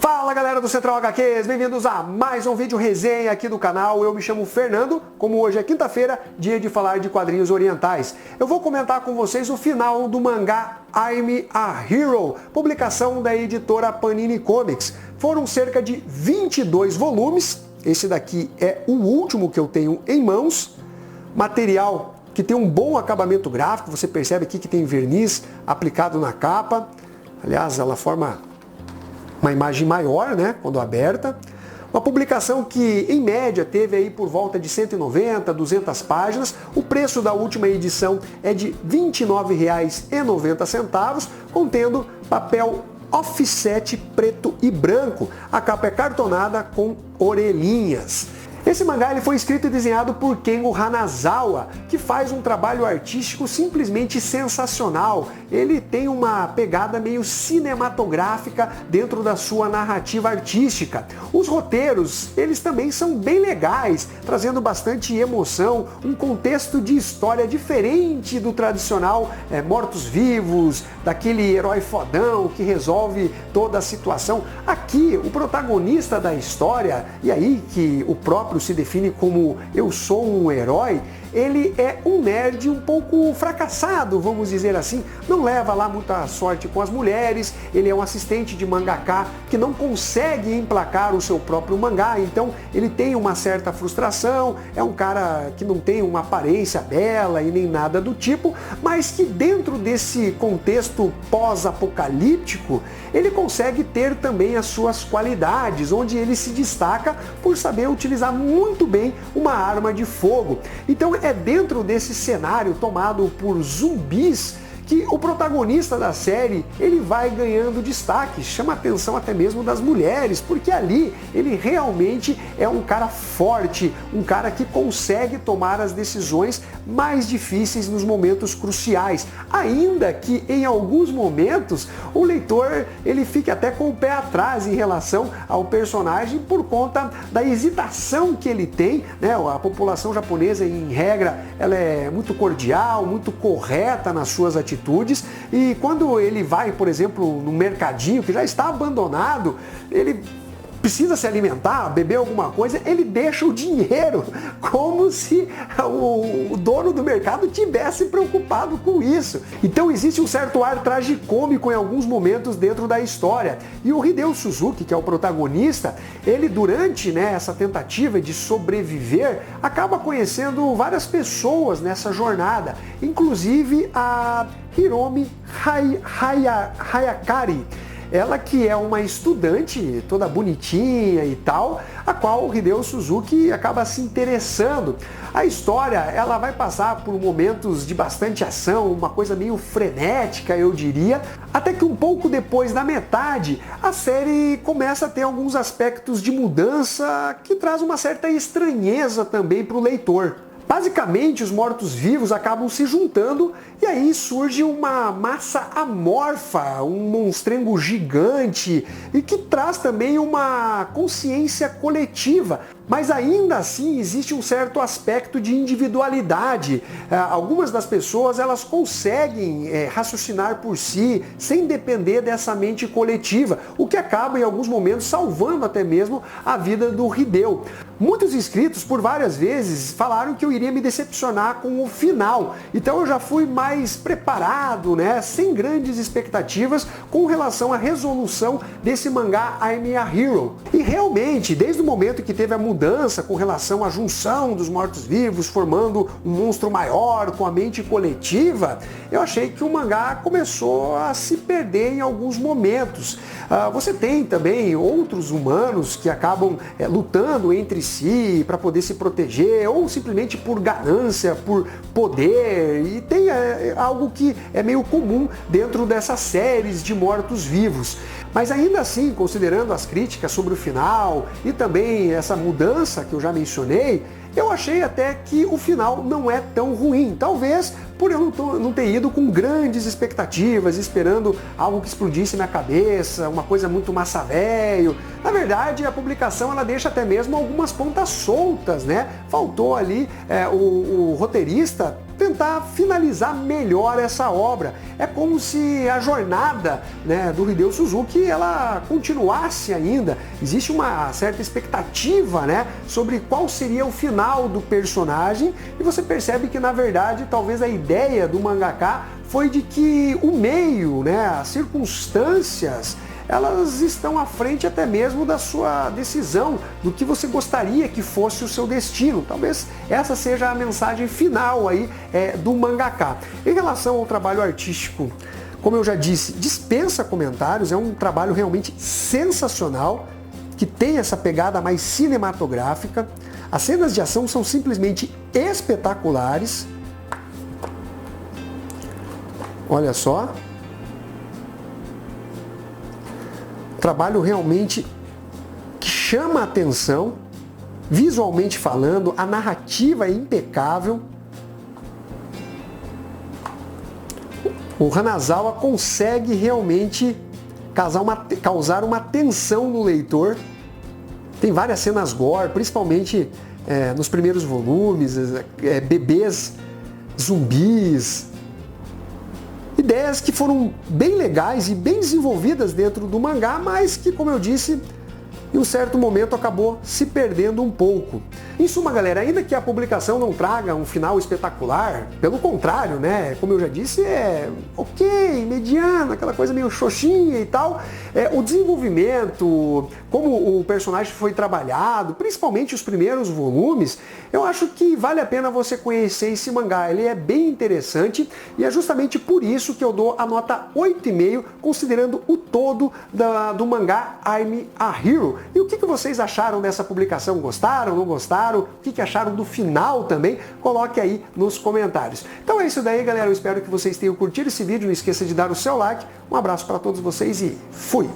Fala galera do Central HQs, bem-vindos a mais um vídeo resenha aqui do canal. Eu me chamo Fernando, como hoje é quinta-feira, dia de falar de quadrinhos orientais. Eu vou comentar com vocês o final do mangá I'm a Hero, publicação da editora Panini Comics. Foram cerca de 22 volumes, esse daqui é o último que eu tenho em mãos. Material que tem um bom acabamento gráfico, você percebe aqui que tem verniz aplicado na capa. Aliás, ela forma uma imagem maior, né, quando aberta. Uma publicação que, em média, teve aí por volta de 190, 200 páginas. O preço da última edição é de R$ 29,90, contendo papel offset preto e branco. A capa é cartonada com orelhinhas. Esse mangá ele foi escrito e desenhado por Kengo Hanazawa, que faz um trabalho artístico simplesmente sensacional. Ele tem uma pegada meio cinematográfica dentro da sua narrativa artística. Os roteiros, eles também são bem legais, trazendo bastante emoção, um contexto de história diferente do tradicional mortos-vivos, daquele herói fodão que resolve toda a situação. Aqui, o protagonista da história, e aí que o próprio se define como eu sou um herói, ele é um nerd um pouco fracassado, vamos dizer assim, não leva lá muita sorte com as mulheres, ele é um assistente de mangaka que não consegue emplacar o seu próprio mangá, então ele tem uma certa frustração, é um cara que não tem uma aparência bela e nem nada do tipo, mas que dentro desse contexto pós-apocalíptico, ele consegue ter também as suas qualidades, onde ele se destaca por saber utilizar muito bem uma arma de fogo. Então é dentro desse cenário tomado por zumbis que o protagonista da série ele vai ganhando destaque, chama a atenção até mesmo das mulheres, porque ali ele realmente é um cara forte, um cara que consegue tomar as decisões mais difíceis nos momentos cruciais, ainda que em alguns momentos o leitor ele fique até com o pé atrás em relação ao personagem por conta da hesitação que ele tem, né? A população japonesa em regra ela é muito cordial, muito correta nas suas atitudes, e quando ele vai, por exemplo, no mercadinho que já está abandonado, ele precisa se alimentar, beber alguma coisa, ele deixa o dinheiro como se o dono do mercado tivesse preocupado com isso. Então existe um certo ar tragicômico em alguns momentos dentro da história. E o Hideo Suzuki, que é o protagonista, ele durante essa tentativa de sobreviver, acaba conhecendo várias pessoas nessa jornada, inclusive a Hiromi Hayakari, ela que é uma estudante toda bonitinha e tal, a qual o Hideo Suzuki acaba se interessando. A história ela vai passar por momentos de bastante ação, uma coisa meio frenética, eu diria, até que um pouco depois da metade, a série começa a ter alguns aspectos de mudança que traz uma certa estranheza também para o leitor. Basicamente, os mortos-vivos acabam se juntando e aí surge uma massa amorfa, um monstrengo gigante e que traz também uma consciência coletiva. Mas ainda assim existe um certo aspecto de individualidade. Algumas das pessoas elas conseguem raciocinar por si, sem depender dessa mente coletiva, o que acaba em alguns momentos salvando até mesmo a vida do Hideo. Muitos inscritos por várias vezes falaram que eu iria me decepcionar com o final, então eu já fui mais preparado, sem grandes expectativas com relação à resolução desse mangá I'm a Hero. E realmente, desde o momento que teve a mudança com relação à junção dos mortos-vivos, formando um monstro maior com a mente coletiva, eu achei que o mangá começou a se perder em alguns momentos. Você tem também outros humanos que acabam lutando entre si para poder se proteger, ou simplesmente por ganância, por poder, e tem algo que é meio comum dentro dessas séries de mortos-vivos. Mas ainda assim, considerando as críticas sobre o final e também essa mudança que eu já mencionei, eu achei até que o final não é tão ruim. Talvez por eu não ter ido com grandes expectativas, esperando algo que explodisse na cabeça, uma coisa muito massa velho. Na verdade, a publicação ela deixa até mesmo algumas pontas soltas, Faltou ali o roteirista tentar finalizar melhor essa obra. É como se a jornada, né, do Hideo Suzuki ela continuasse ainda. Existe uma certa expectativa, né, sobre qual seria o final do personagem, e você percebe que na verdade talvez a ideia do mangaka foi de que o meio, né, as circunstâncias, elas estão à frente até mesmo da sua decisão, do que você gostaria que fosse o seu destino. Talvez essa seja a mensagem final aí do mangaka. Em relação ao trabalho artístico, como eu já disse, dispensa comentários, é um trabalho realmente sensacional, que tem essa pegada mais cinematográfica. As cenas de ação são simplesmente espetaculares. Olha só. Trabalho realmente que chama a atenção, visualmente falando, a narrativa é impecável. O Hanazawa consegue realmente causar uma tensão no leitor. Tem várias cenas gore, principalmente nos primeiros volumes, bebês zumbis. Ideias que foram bem legais e bem desenvolvidas dentro do mangá, mas que, como eu disse, em um certo momento acabou se perdendo um pouco. Em suma, galera, ainda que a publicação não traga um final espetacular, pelo contrário, né, como eu já disse, é ok, mediano, aquela coisa meio xoxinha e tal, o desenvolvimento, como o personagem foi trabalhado, principalmente os primeiros volumes, eu acho que vale a pena você conhecer esse mangá. Ele é bem interessante e é justamente por isso que eu dou a nota 8,5, considerando o todo do mangá I'm a Hero. E o que vocês acharam dessa publicação? Gostaram, não gostaram? O que acharam do final também? Coloque aí nos comentários. Então é isso daí, galera. Eu espero que vocês tenham curtido esse vídeo. Não esqueça de dar o seu like. Um abraço para todos vocês e fui!